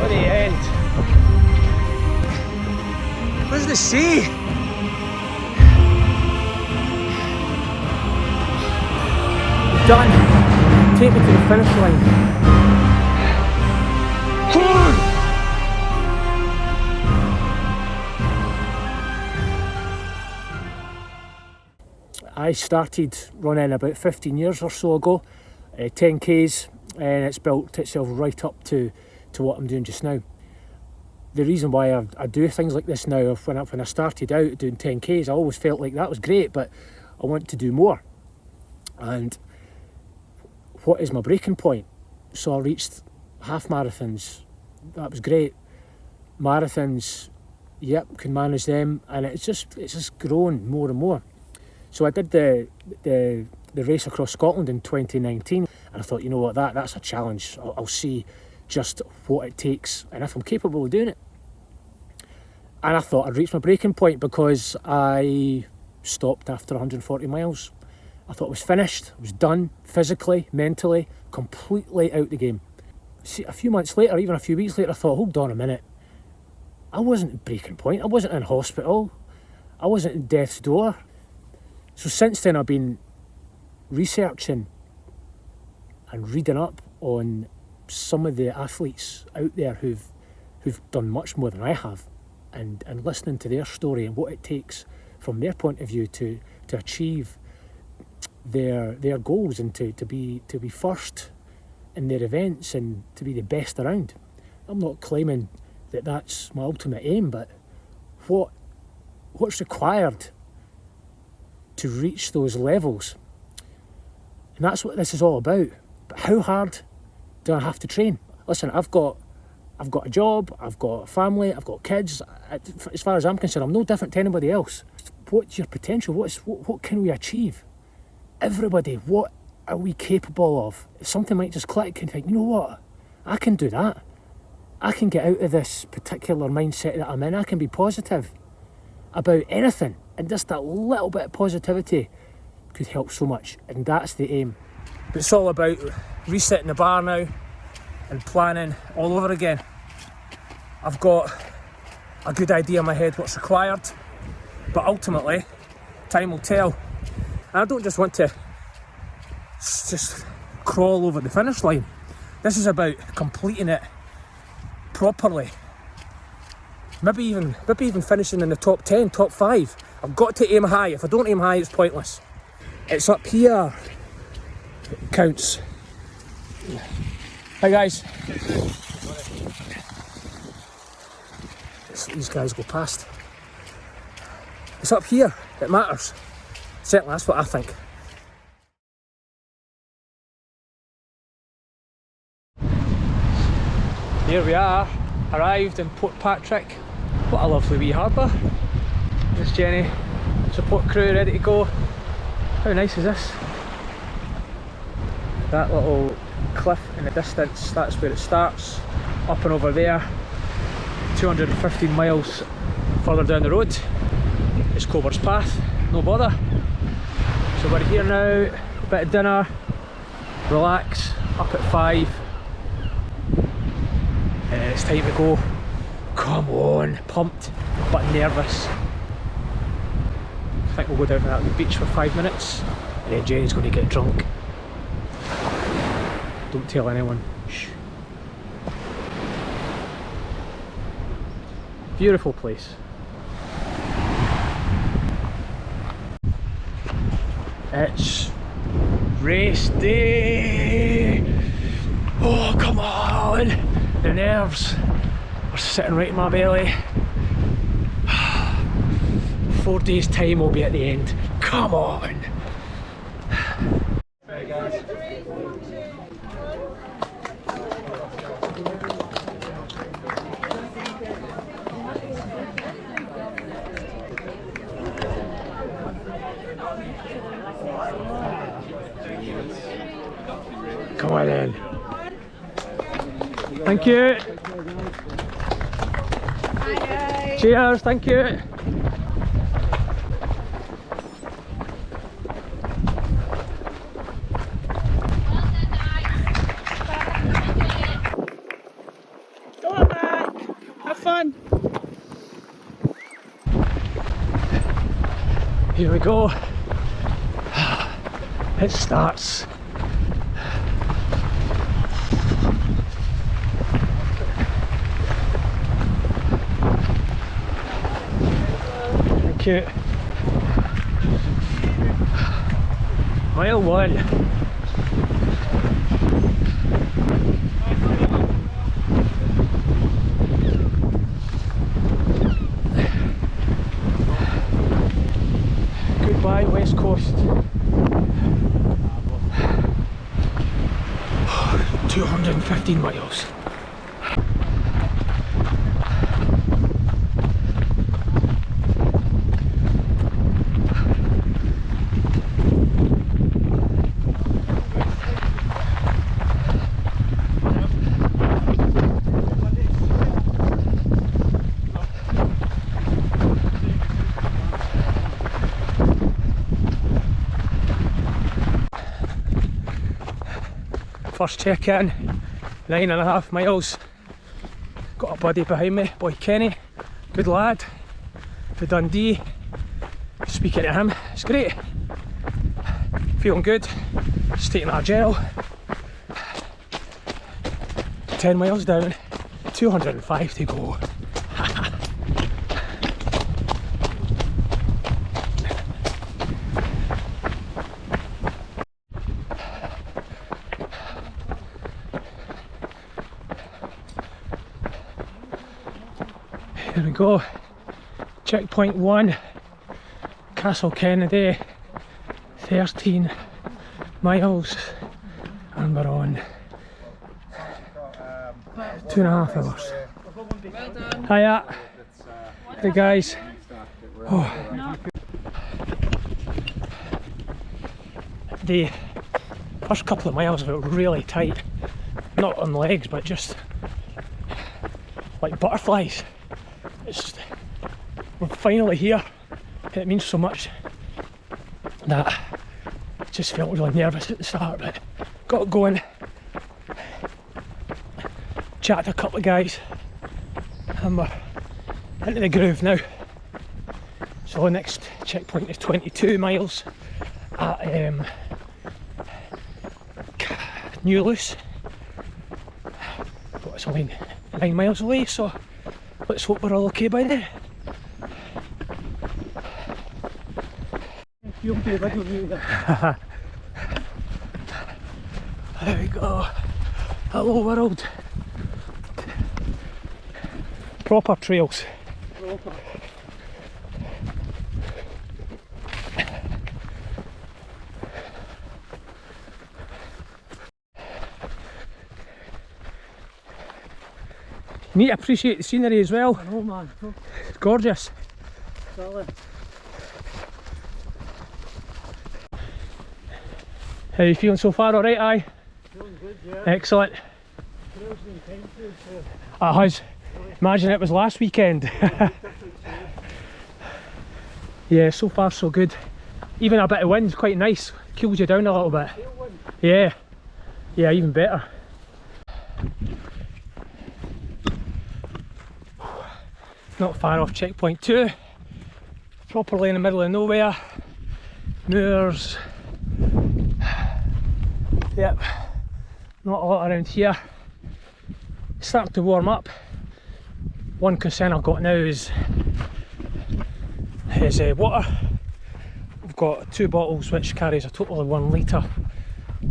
to the end. What does this say? Done. Take me to the finish line. I started running about 15 years or so ago, 10Ks, and it's built itself right up to what I'm doing just now. The reason why I do things like this now, when I started out doing 10Ks, I always felt like that was great, but I want to do more. And what is my breaking point? So I reached half marathons, that was great. Marathons, yep, can manage them, and it's just grown more and more. So I did the race across Scotland in 2019, and I thought, you know what, that's a challenge. I'll see just what it takes and if I'm capable of doing it. And I thought I'd reached my breaking point because I stopped after 140 miles. I thought it was finished, it was done, physically, mentally, completely out the game. See, a few months later, even a few weeks later, I thought, hold on a minute. I wasn't at breaking point, I wasn't in hospital, I wasn't at death's door. So since then I've been researching and reading up on some of the athletes out there who've done much more than I have, and listening to their story and what it takes from their point of view to achieve their goals and to be first in their events and to be the best around. I'm not claiming that that's my ultimate aim, but what's required to reach those levels, and that's what this is all about. But how hard do I have to train? Listen, I've got a job, I've got a family, I've got kids. As far as I'm concerned, I'm no different to anybody else. What's your potential? What can we achieve? Everybody, what are we capable of? Something might just click and think, you know what, I can do that. I can get out of this particular mindset that I'm in. I can be positive about anything, and just that little bit of positivity could help so much, and that's the aim. But it's all about resetting the bar now and planning all over again. I've got a good idea in my head what's required, but ultimately time will tell. And I don't just want to just crawl over the finish line. This is about completing it properly. Maybe even finishing in the top 10, top 5. I've got to aim high. If I don't aim high, it's pointless. It's up here. It counts. Hi guys. These guys go past. It's up here. It matters. Certainly, that's what I think. Here we are. Arrived in Portpatrick. What a lovely wee harbour. There's Jenny, support crew ready to go. How nice is this? That little cliff in the distance, that's where it starts. Up and over there, 215 miles further down the road is Cobar's Path, no bother. So we're here now, a bit of dinner, relax, up at 5. And it's time to go. Come on, pumped but nervous. I think we'll go down to that beach for 5 minutes and then Jenny's going to get drunk. Don't tell anyone. Shh. Beautiful place. It's race day. Oh, come on. The nerves are sitting right in my belly. 4 days time we'll be at the end. Come on. Hey guys. Come on in. Thank you. Hi. Cheers, thank you. Go on, fun. Here we go. It starts. Thank you. Mile 1. Goodbye West Coast. 215 miles. First check-in, 9.5 miles. Got a buddy behind me, boy Kenny, good lad, for Dundee. Speaking to him, it's great. Feeling good, just taking our gel. 10 miles down, 205 to go. Here we go, checkpoint 1, Castle Kennedy, 13 miles, and we're on 2.5 hours. Hiya, hey guys. Oh. The first couple of miles were really tight, not on legs but just like butterflies. We're finally here. It means so much that I just felt really nervous at the start, but got going. Chatted to a couple of guys and we're into the groove now. So the next checkpoint is 22 miles at New Luce, but it's only 9 miles away, so let's hope we're all okay by then. There we go. Hello world. Proper trails. Proper. You need to appreciate the scenery as well. I know, man. It's gorgeous. Solid. How are you feeling so far? Alright, aye? Feeling good, yeah. Excellent. Trail's been intensive, so. It has. Imagine it was last weekend. Yeah, so far so good. Even a bit of wind's quite nice. Cools you down a little bit. Yeah. Yeah, even better. Not far off checkpoint 2. Properly in the middle of nowhere. Moors. Yep, not a lot around here. It's starting to warm up. One concern I've got now is water. I've got 2 bottles which carries a total of 1 litre.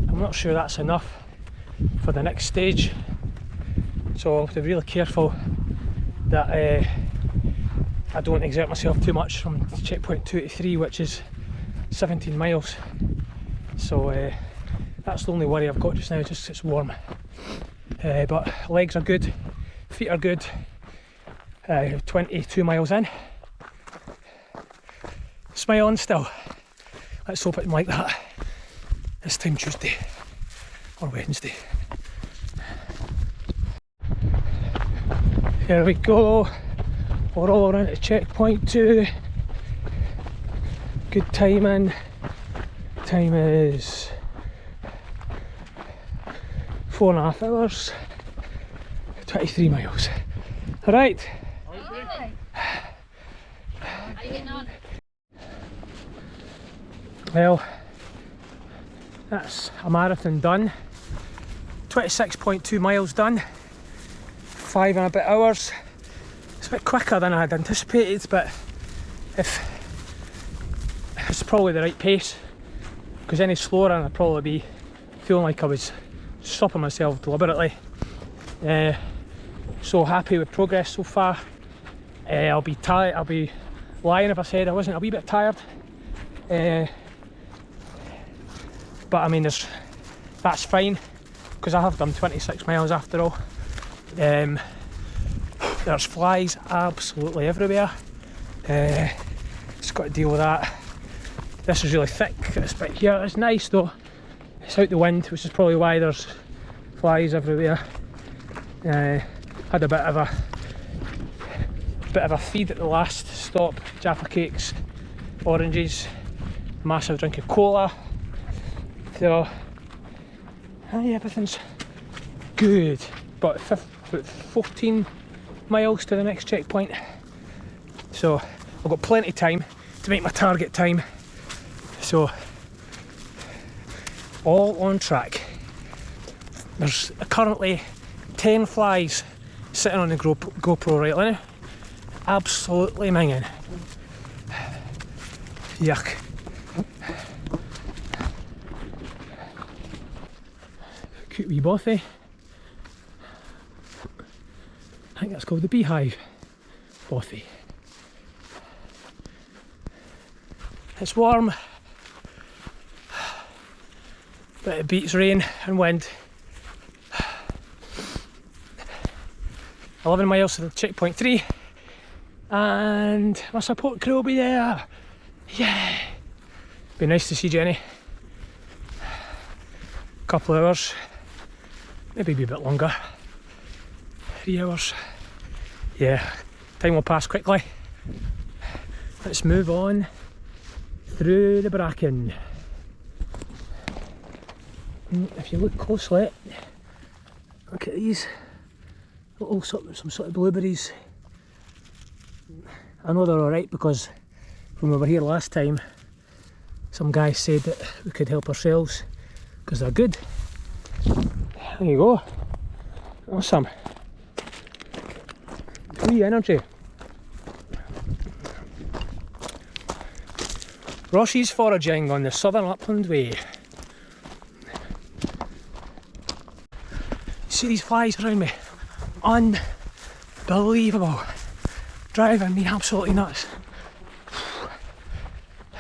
I'm not sure that's enough for the next stage, so I'll have to be really careful that I don't exert myself too much from checkpoint 2 to 3, which is 17 miles. So that's the only worry I've got just now, just it's warm. But legs are good, feet are good. 22 miles in. Smiling still. Let's hope it's like that this time Tuesday or Wednesday. Here we go. We're all around at checkpoint 2. Good timing. Time is 4.5 hours. 23 miles. Right. Well, that's a marathon done. 26.2 miles done. 5 and a bit hours. It's a bit quicker than I had anticipated, but if it's probably the right pace, because any slower and I'd probably be feeling like I was stopping myself deliberately. So happy with progress so far. I'll be tired. I'll be lying if I said I wasn't a wee bit tired. But I mean, that's fine, because I have done 26 miles after all. There's flies absolutely everywhere. Just got to deal with that. This is really thick, this bit here. It's nice though. It's out the wind, which is probably why there's flies everywhere. Had a bit of a feed at the last stop. Jaffa cakes, oranges, massive drink of cola. So yeah, everything's good. But 14 miles to the next checkpoint, so I've got plenty of time to make my target time. So all on track. There's currently 10 flies sitting on the GoPro right now. Absolutely minging. Yuck. Cute wee bothy. I think that's called the beehive bothy. It's warm, but it beats rain and wind. 11 miles to the checkpoint 3, and my support crew will be there. Yeah, be nice to see Jenny. Couple of hours, maybe a bit longer. 3 hours. Yeah, time will pass quickly. Let's move on through the bracken. If you look closely, look at these little some sort of blueberries. I know they're alright, because when we were here last time, some guy said that we could help ourselves because they're good. There you go. Awesome. Free energy. Ross's foraging on the Southern Upland Way. See these flies around me? Unbelievable. Driving me absolutely nuts.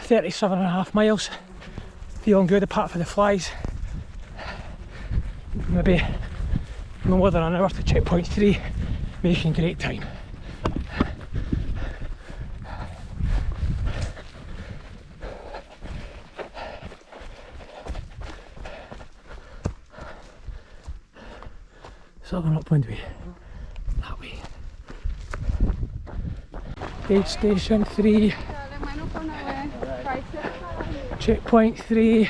37.5 miles. Feeling good apart from the flies. Maybe no more than an hour to checkpoint 3. Making great time. Southern Upland Way. That way. Aid station 3. Checkpoint 3.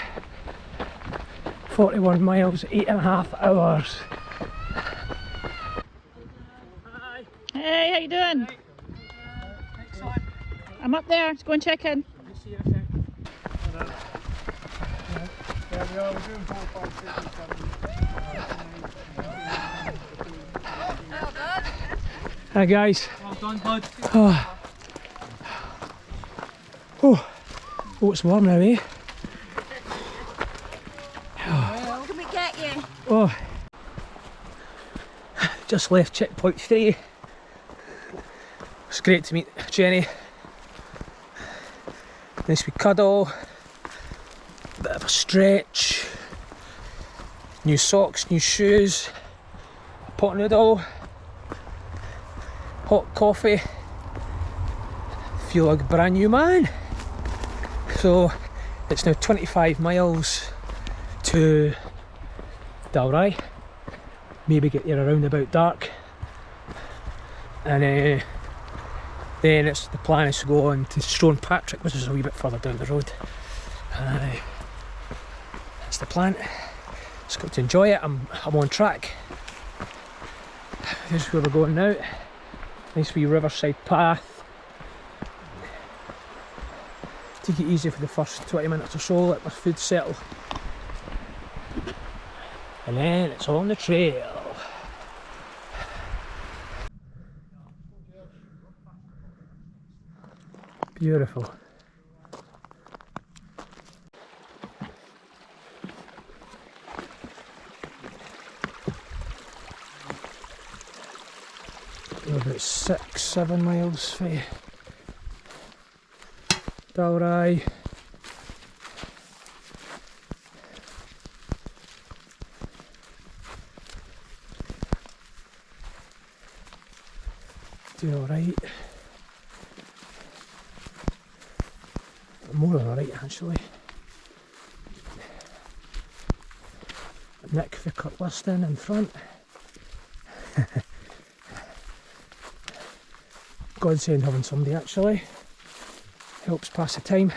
41 miles, 8.5 hours. Hi. Hey, how you doing? Excellent. I'm up there, let's go and check in. See you in a sec. There we are, we're doing 4, 5, 6, 7. Hi guys. Well done, bud. Oh, it's warm now, eh? What can we get you? Oh, just left checkpoint 3. It's great to meet Jenny. Nice wee cuddle. Bit of a stretch. New socks, new shoes. Pot noodle. Hot coffee. Feel like a brand new man. So it's now 25 miles to DALRY. Maybe get there around about dark. And then the plan is to go on to Portpatrick, which is a wee bit further down the road. That's the plan. Just got to enjoy it. I'm on track. Here's where we're going now. Nice wee riverside path. Take it easy for the first 20 minutes or so, let my food settle. And then it's on the trail. Beautiful. We're about 6-7 miles from DALRY. Doing alright. More than alright actually. Nick the cutlass in front. Godsend having somebody actually. Helps pass the time.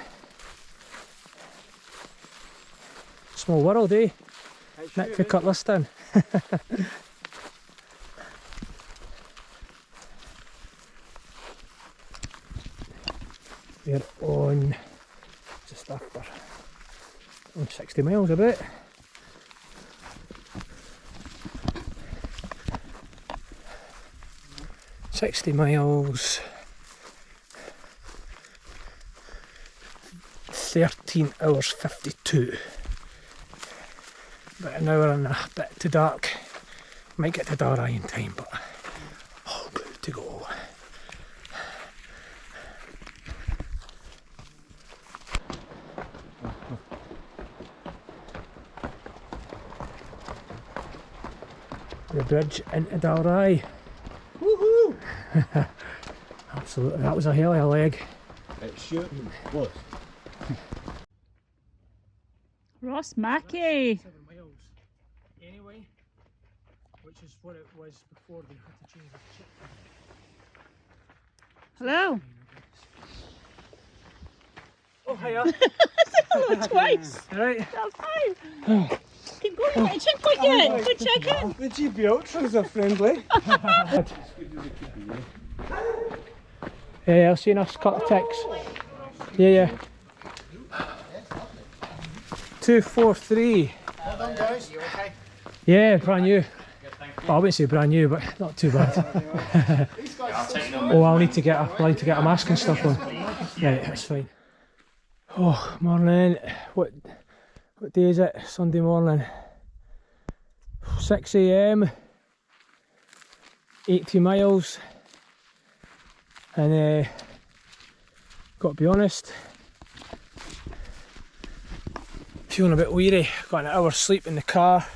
Small world, eh? Nick the cutlass in. We're on just after 60 miles a bit. $60 miles, 13 hours 52. About an hour and a bit to dark. Might get to DALRY in time, but all good to go. The bridge into DALRY. Woohoo! Absolutely, that was a hell of a leg. It's shooting close. Ross Mackey. 7 miles anyway, which is what it was before they had to change the chip. Hello. Oh, hiya. Hello twice. Alright. That's fine. Keep going. Get a checkpoint yet. Good check in. The GB Ultras are friendly. Yeah, I'll see you in a couple of ticks. Yeah. 243. Well done, guys. You okay? Yeah, brand new. Well, I wouldn't say brand new, but not too bad. Oh, I'll need to get a mask and stuff on. Right, that's fine. Oh, morning. What day is it? Sunday morning. 6 AM. 80 miles. And got to be honest, feeling a bit weary. Got an hour's sleep in the car.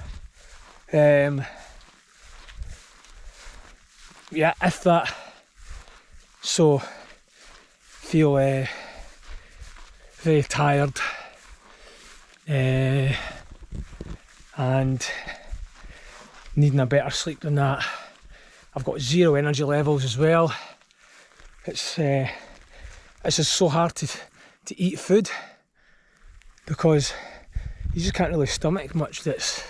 Yeah, if that. So feel very tired, and needing a better sleep than that. I've got 0 energy levels as well. It's just so hard to eat food because you just can't really stomach much that's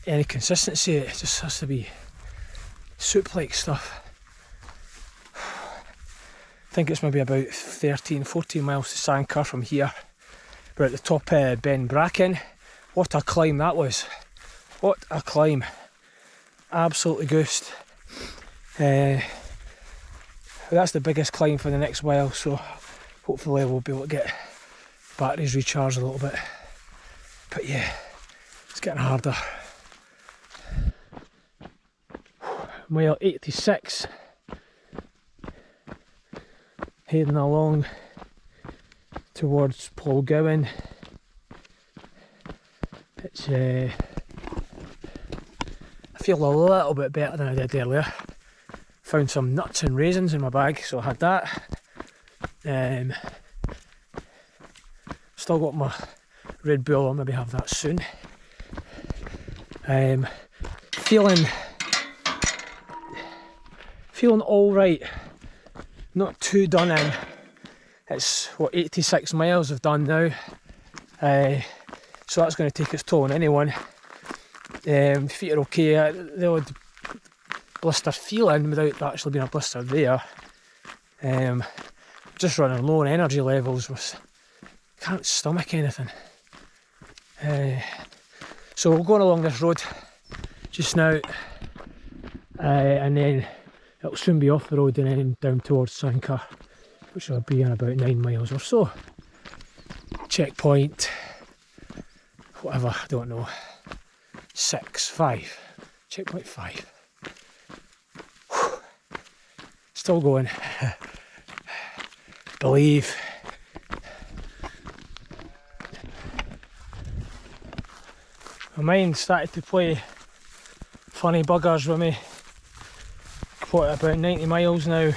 any consistency. It just has to be soup-like stuff. I think it's maybe about 13-14 miles to Sanquhar from here. We're at the top Ben Bracken. What a climb that was. What a climb. Absolutely goosed. That's the biggest climb for the next while, so hopefully we'll be able to get batteries recharged a little bit. But yeah, it's getting harder. Mile 86. Heading along towards Polgowan. It's I feel a little bit better than I did earlier. Found some nuts and raisins in my bag, so I had that. Still got my Red Bull, I'll maybe have that soon. Feeling alright, not too done in. It's what, 86 miles I've done now, so that's going to take its toll on anyone. Feet are okay, the odd blister feeling without actually being a blister there. Just running low on energy levels, can't stomach anything. So we're going along this road just now, and then it'll soon be off the road and then down towards Sanker, which will be in about 9 miles or so. Checkpoint, whatever, I don't know, 6, 5, checkpoint 5. Whew. Still going. Believe. My mind started to play funny buggers with me. What, about 90 miles now,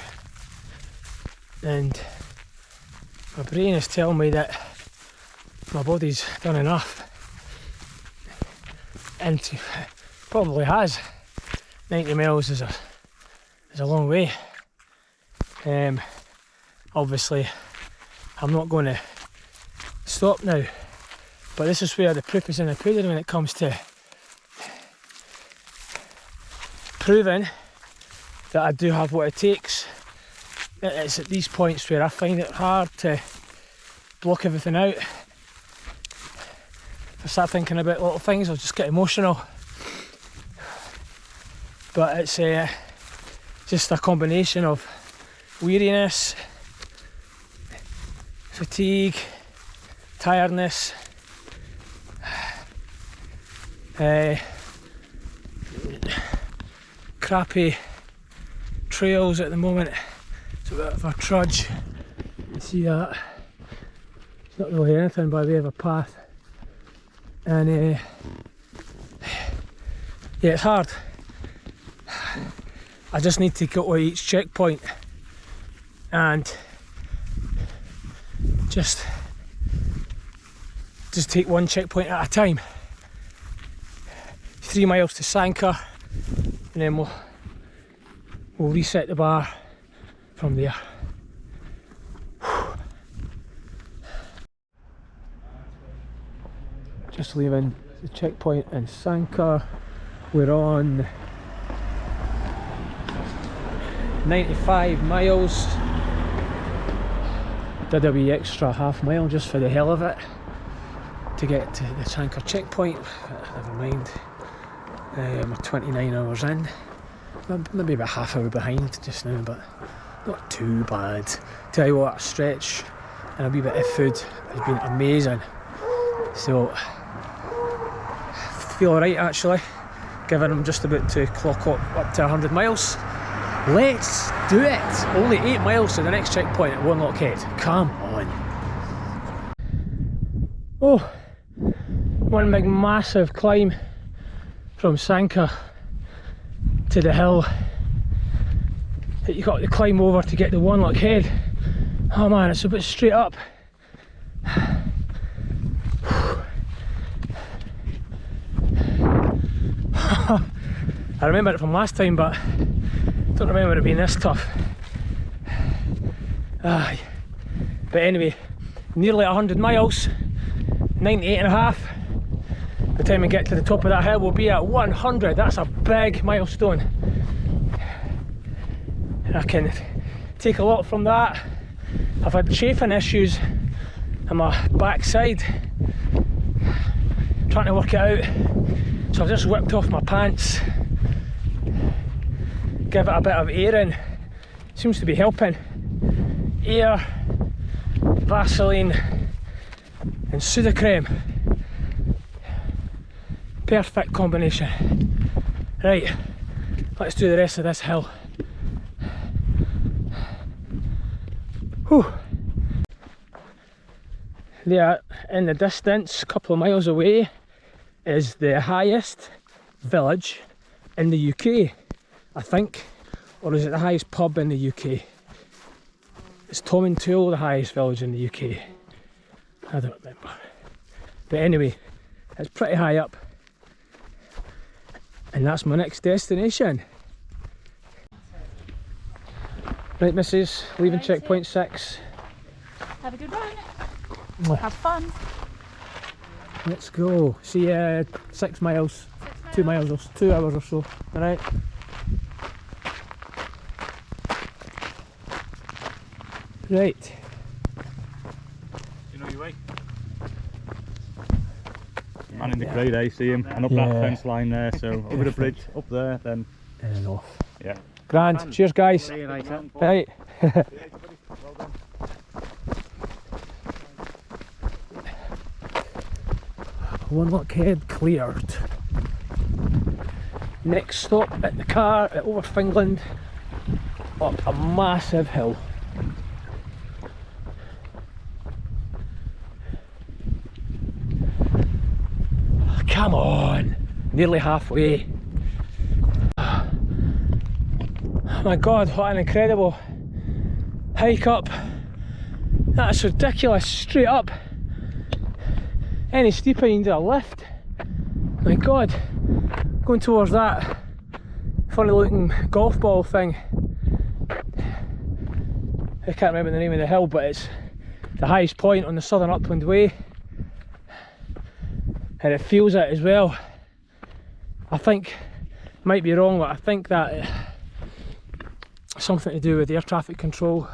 and my brain is telling me that my body's done enough, and probably has. 90 miles is a long way. Obviously I'm not going to stop now, but this is where the proof is in the pudding when it comes to proving that I do have what it takes. It's at these points where I find it hard to block everything out. If I start thinking about little things, I'll just get emotional. But it's just a combination of weariness, fatigue, tiredness, crappy trails at the moment. It's a bit of a trudge. You can see that. It's not really anything by way of a path. And yeah, it's hard. I just need to go to each checkpoint and just take one checkpoint at a time. 3 miles to Sanker, and then we'll reset the bar from there. Just leaving the checkpoint in Sanker. We're on 95 miles. Did a wee extra half mile just for the hell of it to get to the Sanker checkpoint. Never mind. I'm 29 hours in. Maybe about half hour behind just now, but not too bad. Tell you what, a stretch and a wee bit of food has been amazing. So feel alright actually, given I'm just about to clock up to 100 miles. Let's do it! Only 8 miles to the next checkpoint at One Lockhead. Come on. Oh, one big massive climb from Sanker to the hill that you got to climb over to get to One Lockhead. Oh man, it's a bit straight up. I remember it from last time, but don't remember it being this tough. But anyway, nearly 100 miles, 98 and a half. By the time we get to the top of that hill, we'll be at 100. That's a big milestone. I can take a lot from that. I've had chafing issues on my backside, trying to work it out. So I've just whipped off my pants, give it a bit of airing. Seems to be helping. Air, Vaseline and Sudocreme. Perfect combination. Right, let's do the rest of this hill. Whew. There in the distance, a couple of miles away, is the highest village in the UK, I think. Or is it the highest pub in the UK? Is Tomintoul the highest village in the UK? I don't remember. But anyway, it's pretty high up. And that's my next destination. Right, missus, leaving checkpoint 6. Have a good run. Have fun. Let's go. See 6 miles, 2 miles or 2 hours or so. Alright. Right. You know your way? Man in the crowd, I see him, and up that fence line there, so over the bridge, up there, then. And off. Yeah. Grand. Cheers, guys. See you later. Right. One lockhead cleared. Next stop at the car at Overfingland, up a massive hill. Come on, nearly halfway. Oh my God, what an incredible hike up. That's ridiculous, straight up. Any steeper you need a lift. My God, going towards that funny looking golf ball thing. I can't remember the name of the hill, but it's the highest point on the Southern Upland Way. And it feels it as well. I think, might be wrong, but I think that something to do with air traffic control,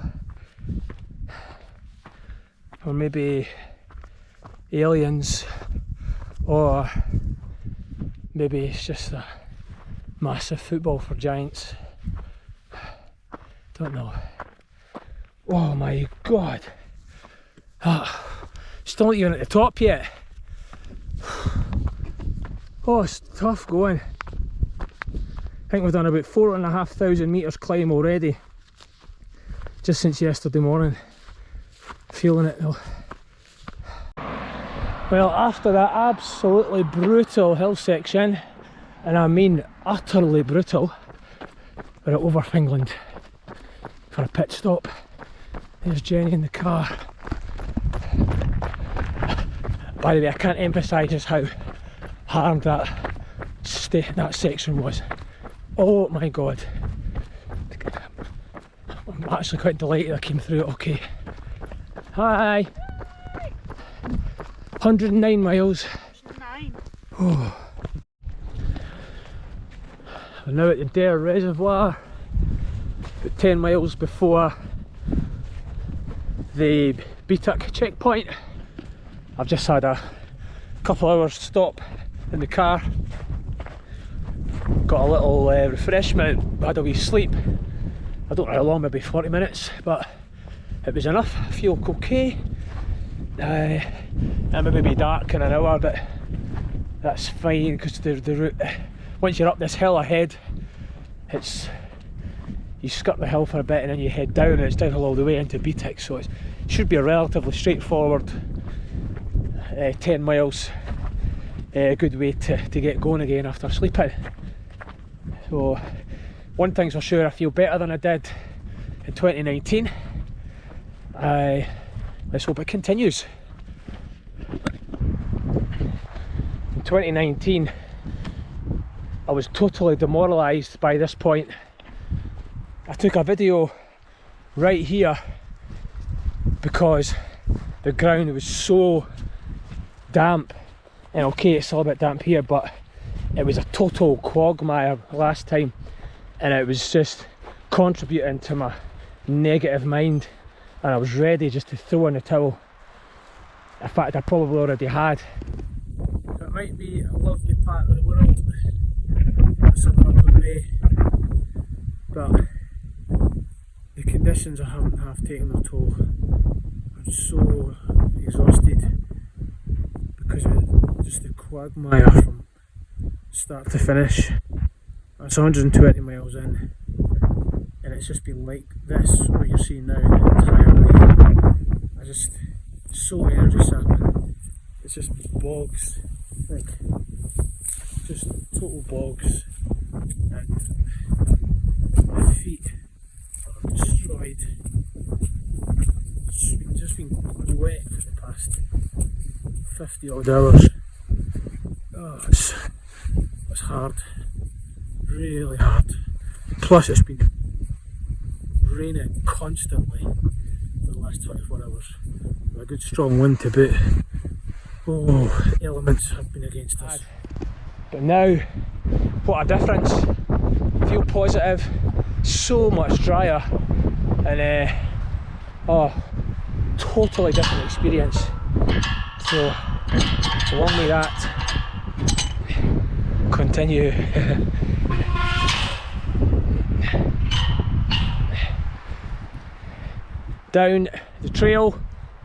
or maybe aliens, or maybe it's just a massive football for giants. Don't know. Oh my God. Still not even at the top yet. Oh, it's tough going. I think we've done about 4,500 metres climb already, just since yesterday morning. Feeling it though. Well, after that absolutely brutal hill section, and I mean utterly brutal, we're at Overfingland for a pit stop. There's Jenny in the car. By the way, I can't emphasise just how hard that section was. Oh my God. I'm actually quite delighted I came through it okay. Hi! 109 miles. 9. Oh. We're now at the DALRY Reservoir, about 10 miles before the BTUC checkpoint. I've just had a couple hours stop in the car, got a little refreshment, had a wee sleep. I don't know how long, maybe 40 minutes, but it was enough. I feel okay. It may be dark in an hour, but that's fine because the route, once you're up this hill ahead, it's, you skirt the hill for a bit and then you head down, and it's downhill all the way into BTUC, so it should be a relatively straightforward 10 miles. A good way to get going again after sleeping. So one thing's for sure, I feel better than I did in 2019. Let's hope it continues. In 2019 I was totally demoralised by this point. I took a video right here because the ground was so damp. And okay, it's still a bit damp here, but it was a total quagmire last time, and it was just contributing to my negative mind, and I was ready just to throw in the towel. In fact, I probably already had. It might be a lovely part of the world, the Southern Upland Way, but the conditions I haven't have taken their toll. I'm so exhausted because of just the quagmire from start to finish. It's 120 miles in, and it's just been like this, what you're seeing now, the entire way. I just, so energy sapping. It's just bogs, like, just total bogs, and my feet are destroyed. It's just been wet for the past 50 odd hours. Oh, it's hard, really hard. Plus it's been raining constantly for the last 24 hours with a good strong wind to boot. Oh, elements have been against us. But now, what a difference. Feel positive, so much drier, and Oh, totally different experience. So along with that, continue. Down the trail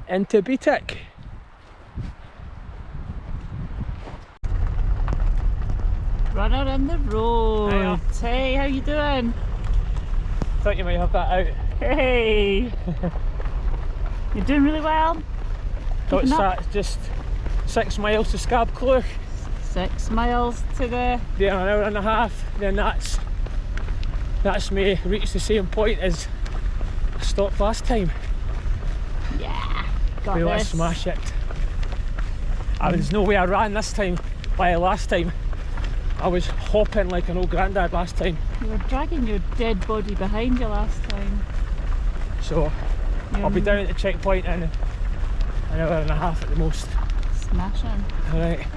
into Portpatrick. Runner in the road. Hiya. Hey, how you doing? Thought you might have that out. Hey. You're doing really well. Thought it's Keeping up. that, just 6 miles to Scabcleuch, 6 miles to the... there an hour and a half, then that's me reached the same point as I stopped last time. Yeah. Got We want to this. smash it. There's no way I ran this time, by last time. I was hopping like an old granddad last time. You were dragging your dead body behind you last time. So I'll be down at the checkpoint in an hour and a half at the most. Smashing. Alright.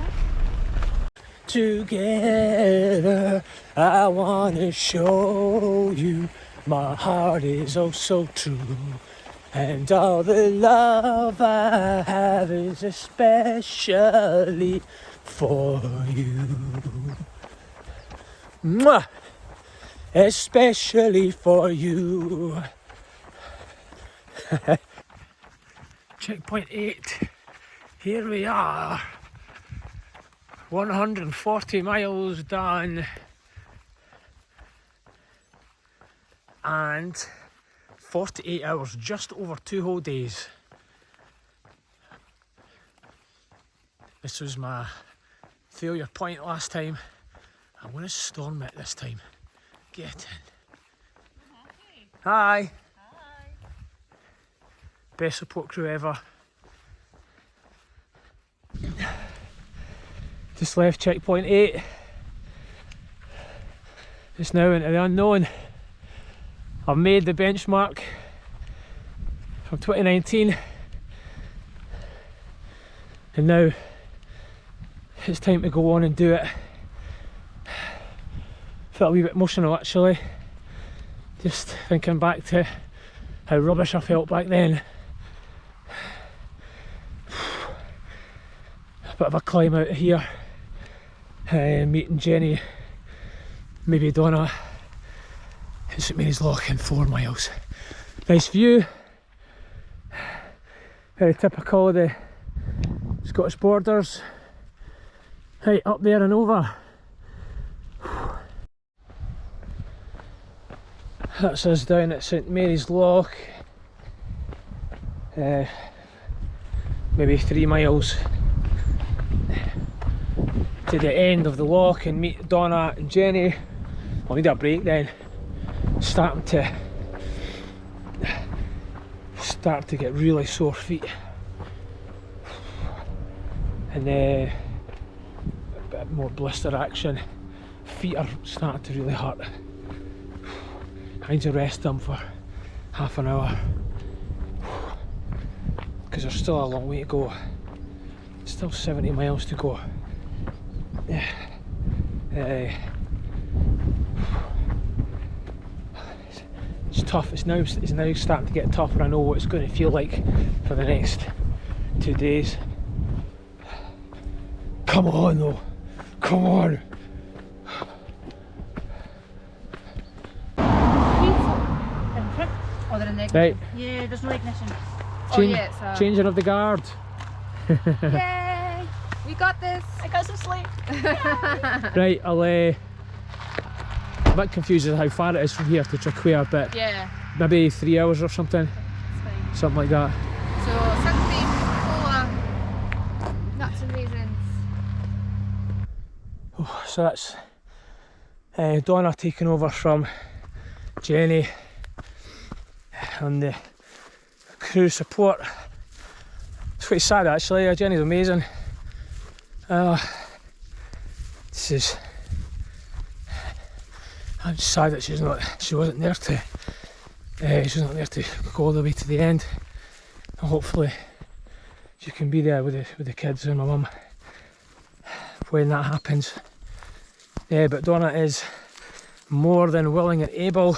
Together, I wanna show you my heart is oh so true. And all the love I have is especially for you. Mwah! Especially for you. Checkpoint 8. Here we are. 140 miles done. And 48 hours, just over 2 whole days. This was my failure point last time. I'm going to storm it this time. Get in. Hi. Hi. Best support crew ever. Just left checkpoint 8. Just now into the unknown. I've made the benchmark from 2019 and now it's time to go on and do it. Felt a wee bit emotional actually, just thinking back to how rubbish I felt back then. A bit of a climb out of here, meeting Jenny, maybe Donna. It's St Mary's Loch in 4 miles. Nice view. Very typical of the Scottish borders. Right, up there and over. That's us down at St Mary's Loch. Maybe 3 miles to the end of the loch and meet Donna and Jenny. I'll need a break then. Starting to get really sore feet, and a bit more blister action. Feet are starting to really hurt. I need to rest them for half an hour because there's still a long way to go. Still 70 miles to go. It's tough. It's now starting to get tougher. I know what it's going to feel like for the next 2 days. Come on though, come on. Oh, they're in the ignition. Right, Yeah, there's no ignition. changing of the guard. Yay! We got this! I got some sleep. Right, I'm a bit confused as to how far it is from here to Traquair, but Yeah, maybe 3 hours or something, it's fine. something like that. So, something, cola, nuts and raisins. Oh, so that's Donna taking over from Jenny on the crew support. It's quite sad actually. Jenny's amazing. I'm just sad that she wasn't there to go all the way to the end. And hopefully she can be there with the kids and my mum when that happens. Yeah, but Donna is more than willing and able.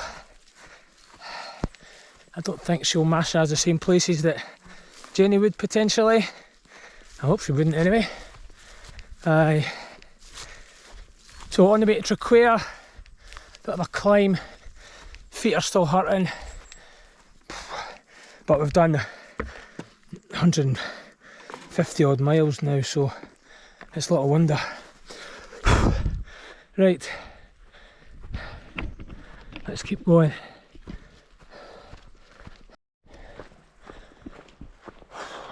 I don't think she'll massage the same places that Jenny would potentially. I hope she wouldn't anyway. Aye. So on the way to Traquair, bit of a climb, feet are still hurting, but we've done 150 odd miles now, so it's little wonder. Right, let's keep going.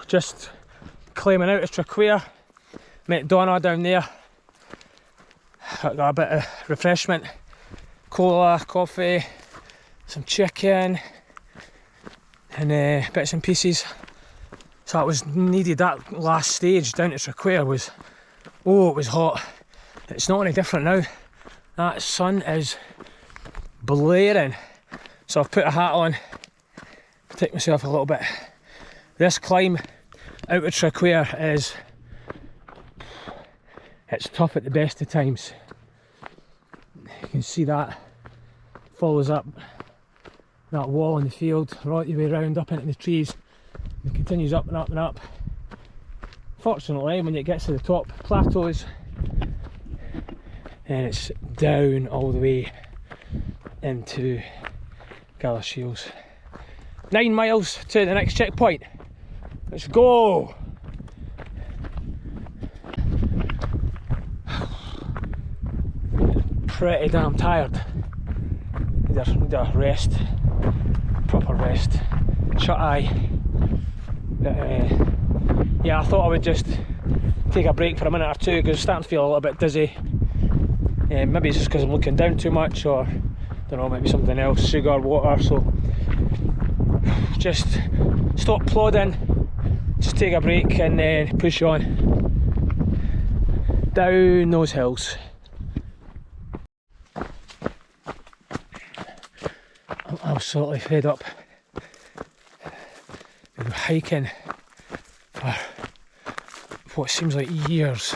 Just climbing out of Traquair, met Donna down there. Got a bit of refreshment, cola, coffee, some chicken and bits and pieces. So that was needed. That last stage down to Traquair was, oh, it was hot. It's not any different now. That sun is blaring. So I've put a hat on, protect myself a little bit. This climb out of Traquair is, it's tough at the best of times. You can see that follows up that wall in the field right the way round up into the trees and continues up and up and up. Fortunately, when it gets to the top plateaus, and it's down all the way into Galashiels. 9 miles to the next checkpoint. Let's go! Pretty damn tired. Need a rest, proper rest. Shut eye. Yeah, I thought I would just take a break for a minute or two because I'm starting to feel a little bit dizzy. Maybe it's just because I'm looking down too much, or don't know, maybe something else, sugar, water. So just stop plodding, just take a break and then push on down those hills. I'm absolutely fed up. We've been hiking for what seems like years,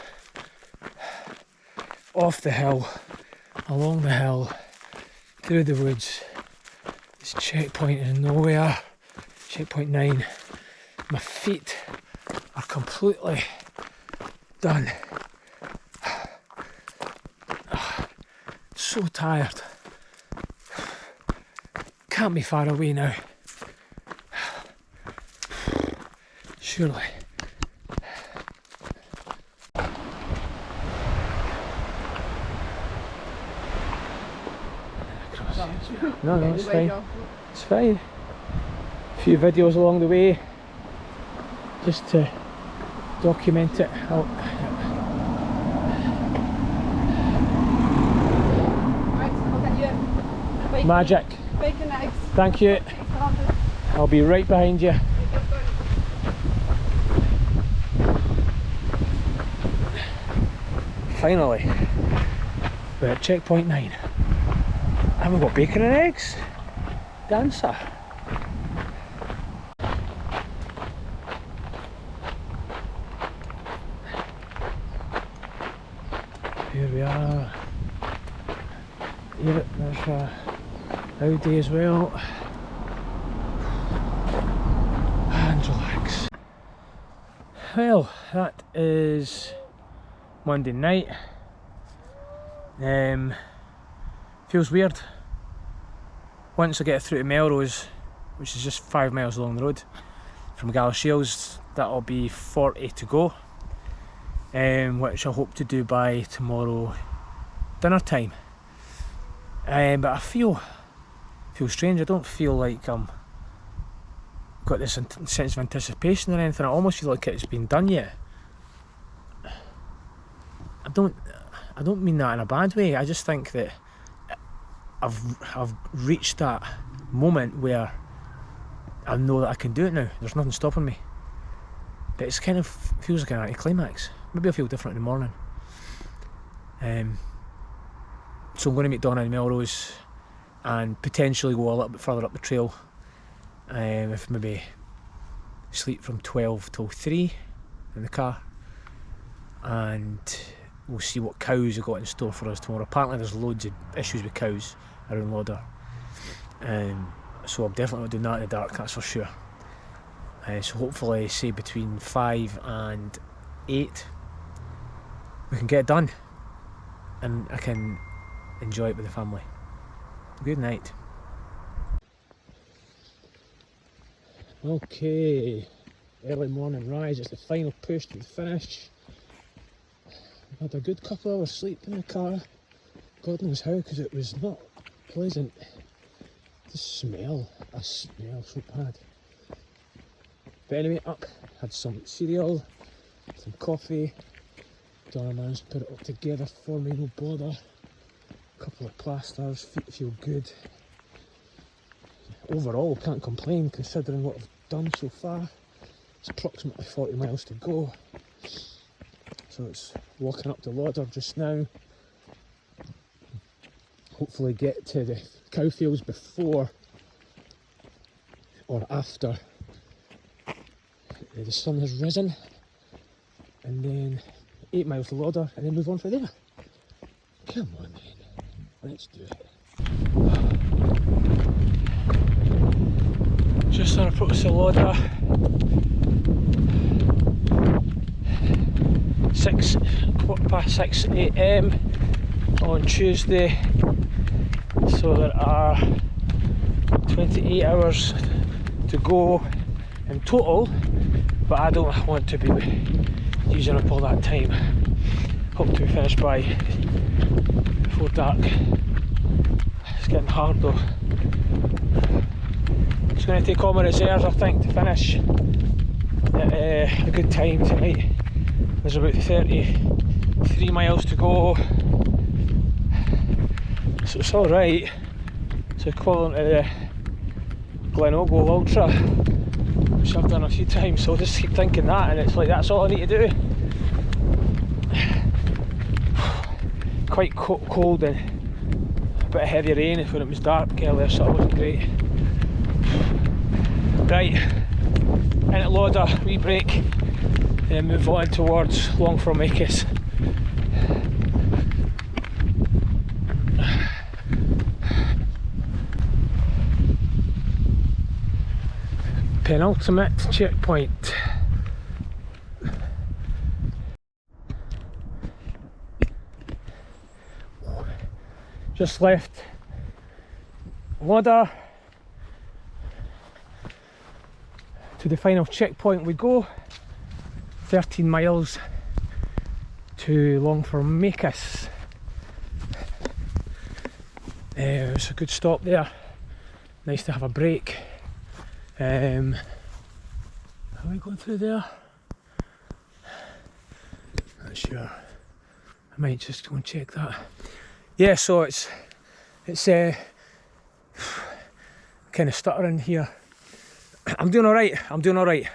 off the hill, along the hill, through the woods. This checkpoint is nowhere. Checkpoint 9. My feet are completely done. So tired. Can't be far away now. Surely. No, it's fine. It's fine. A few videos along the way, just to document it. Magic. Bacon eggs. Thank you. I'll be right behind you. Finally, we're at checkpoint 9. I haven't got bacon and eggs. Dancer. Here we are. Here there's a LAUDER as well. And relax. Well, that is Monday night. Feels weird. Once I get through to Melrose, which is just 5 miles along the road from Galashiels, that'll be 40 to go, which I hope to do by tomorrow dinner time. But I feel strange. I don't feel like I'm got this sense of anticipation or anything. I almost feel like it's been done yet. I don't mean that in a bad way. I just think that I've reached that moment where I know that I can do it now. There's nothing stopping me. But it's kind of feels like an anticlimax. Maybe I feel different in the morning. So I'm going to meet Donna in Melrose and potentially go a little bit further up the trail. If maybe sleep from 12 till 3 in the car, and we'll see what cows have got in store for us tomorrow. Apparently there's loads of issues with cows around LAUDER. so I'm definitely not doing that in the dark, that's for sure. So hopefully, say between 5 and 8, we can get it done and I can enjoy it with the family. Good night. Okay, early morning rise, it's the final push to the finish. Had a good couple of hours sleep in the car, God knows how, because it was not pleasant. The smell so bad. But anyway, up, had some cereal, some coffee. Donna managed to put it all together for me, no bother. A couple of plasters, feet feel good. Overall, can't complain considering what I've done so far. It's approximately 40 miles to go. So it's walking up to LAUDER just now. Hopefully get to the cow fields before or after the sun has risen, and then 8 miles to LAUDER and then move on from there. Come on then, let's do it. Just on approach to LAUDER. 6 AM on Tuesday, so there are 28 hours to go in total, but I don't want to be using up all that time. Hope to be finished before dark. It's getting hard though. It's going to take all my reserves, I think, to finish at a good time tonight. There's about 33 miles to go, so it's alright. It's equivalent to the Glencoe Ultra, which I've done a few times, so I'll just keep thinking that, and it's like that's all I need to do. Quite cold and a bit of heavy rain when it was dark earlier, so it wasn't great. Right, in at LAUDER, wee break, then move on towards Longformakis. Penultimate checkpoint. Just left LAUDER. To the final checkpoint we go. 13 miles to Longformakis. It was a good stop there. Nice to have a break. Are we going through there? Not sure. I might just go and check that. Yeah, so it's kind of stuttering here. I'm doing alright.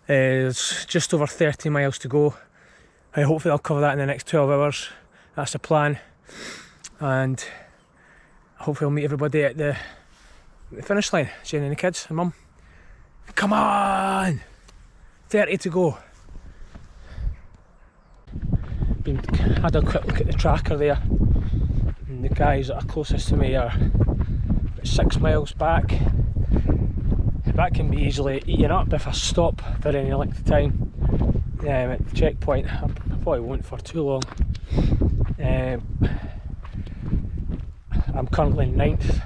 There's just over 30 miles to go. Hopefully I'll cover that in the next 12 hours. That's the plan. And hopefully I'll meet everybody at the finish line. Jenny and the kids and mum. Come on! 30 to go. Had a quick look at the tracker there. And the guys that are closest to me are about 6 miles back. That can be easily eaten up if I stop for any length of time at the checkpoint. I probably won't for too long. I'm currently 9th.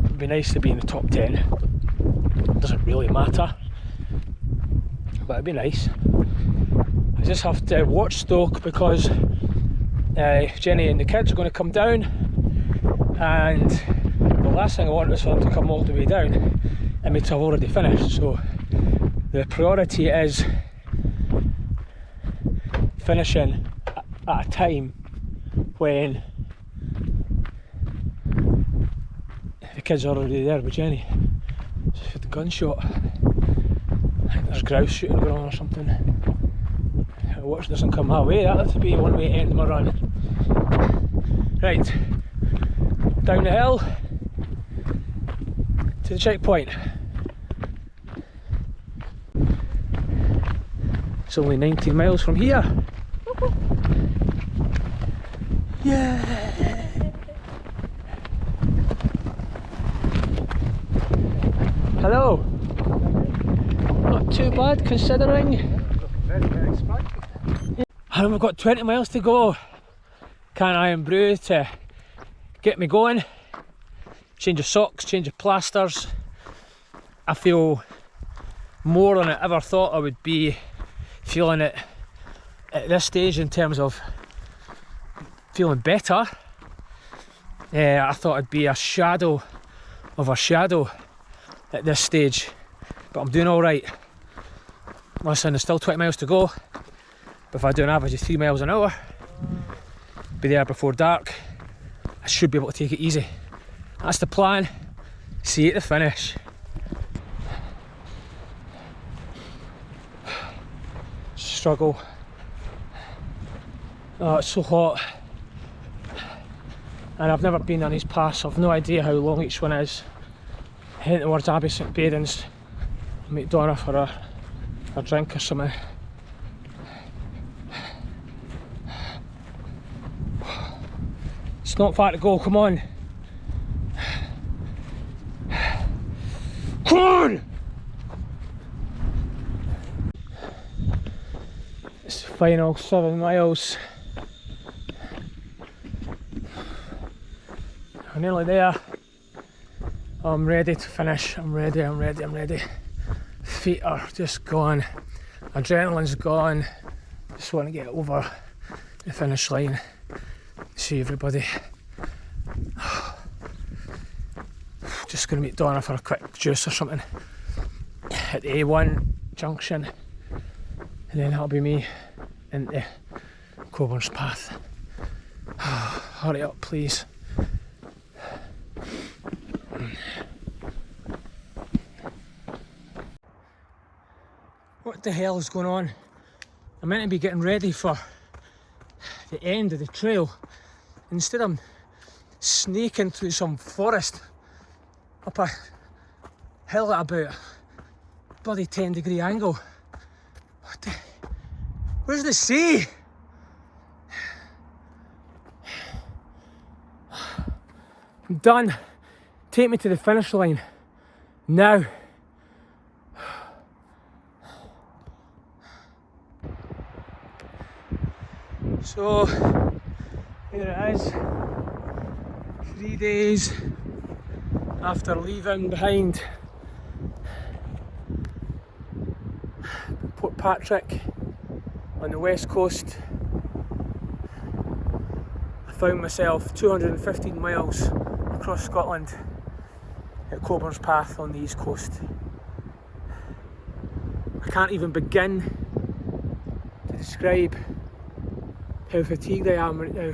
It'd be nice to be in the top 10. It doesn't really matter, but it'd be nice. I just have to watch Stoke because Jenny and the kids are going to come down, and the last thing I want is for them to come all the way down and me to have already finished. So the priority is finishing at a time when the kids are already there with Jenny. Just hit the gunshot. I think there's grouse shooting going on or something. Watch doesn't come my way, that'll have to be one way to end my run. Right, down the hill to the checkpoint. It's only 19 miles from here. Yeah! Hello. Not too bad considering. And we've got 20 miles to go. Can Iron Brew to get me going. Change of socks, change of plasters. I feel more than I ever thought I would be feeling it at this stage in terms of feeling better. I thought I'd be a shadow of a shadow at this stage, but I'm doing alright. Listen, there's still 20 miles to go, but if I do an average of 3 miles an hour, be there before dark, I should be able to take it easy. That's the plan. See you at the finish. Struggle. Oh, it's so hot. And I've never been on these paths, I've no idea how long each one is. Heading towards Abbey St Baden's, meet Donna for a drink or something. It's not far to go, come on. Come on! It's the final 7 miles. I'm nearly there. I'm ready to finish. I'm ready. Feet are just gone. Adrenaline's gone. Just want to get over the finish line. See everybody. Just going to meet Donna for a quick juice or something at the A1 junction, and then that'll be me into Coburn's Path. Hurry up, please. What the hell is going on? I'm meant to be getting ready for the end of the trail. Instead I'm snaking through some forest up a hill at about a bloody 10-degree angle. What the... Where's the sea? I'm done. Take me to the finish line. Now. So, here it is. 3 days after leaving behind Portpatrick on the west coast. I found myself 215 miles across Scotland at Coburn's Path on the east coast. I can't even begin to describe how fatigued I am right now.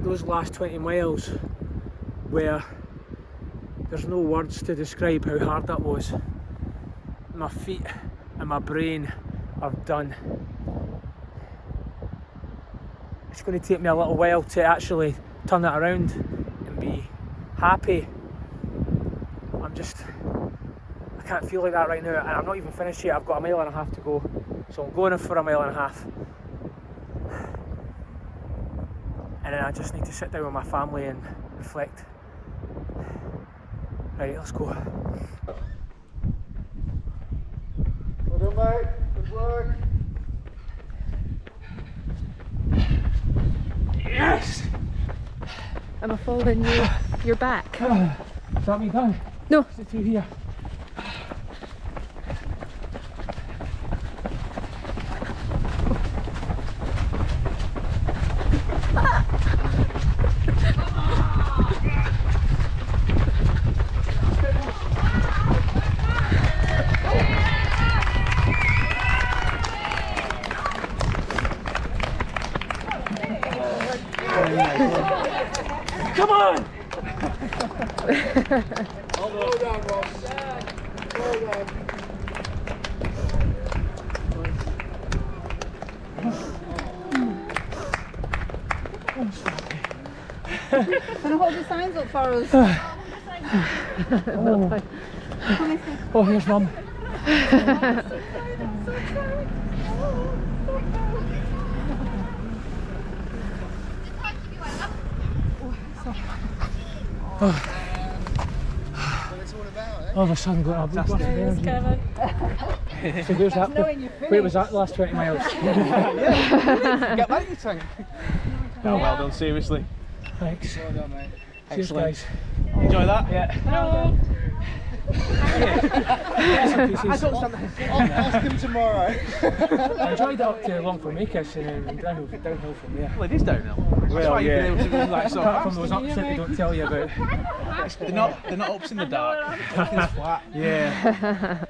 Those last 20 miles where there's no words to describe how hard that was. My feet and my brain are done. It's going to take me a little while to actually turn that around and be happy. I can't feel like that right now, and I'm not even finished yet. I've got 1.5 miles to go, so I'm going in for 1.5 miles. And then I just need to sit down with my family and reflect. Right, let's go. Well done, mate. Good work. Yes! Am I following your back? Is that me done? No. Is it through here? Come on! Well done, Ross. Well done. Can I hold the signs up for us? Oh, here's Mum. Oh, the sun got up. Lots of energy. So where's that? Where was that the last 20 miles? Get that in your tank. Oh, well done, seriously. Thanks. Well done, mate. Cheers, Excellent. guys. Enjoy that? Yeah. Ask him tomorrow. I enjoyed it up to Longford-Makers and then downhill from there. Well, it is downhill. That's why you've been able to run like so Apart from fast. those ups that they don't tell you about. They're not ups in the dark. It's flat. Yeah.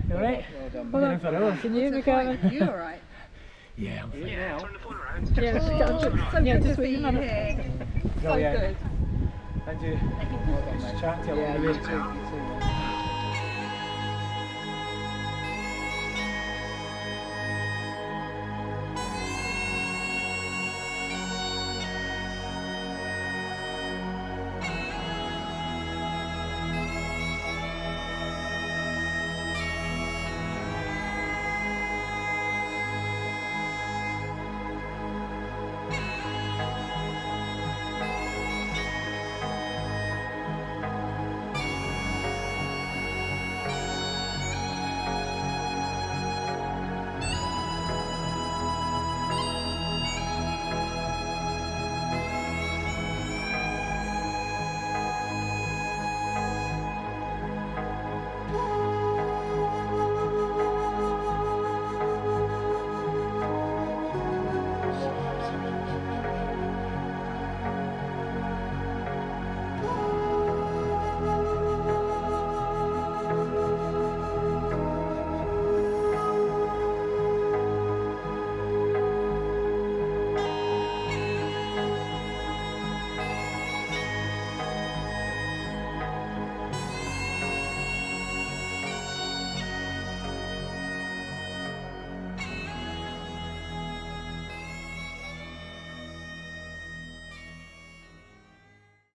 You alright? Hold on. Can you be Kevin? You alright? Yeah, I'm fine. Yeah, just wait a minute. So good. And you. Nice chat to you along the way.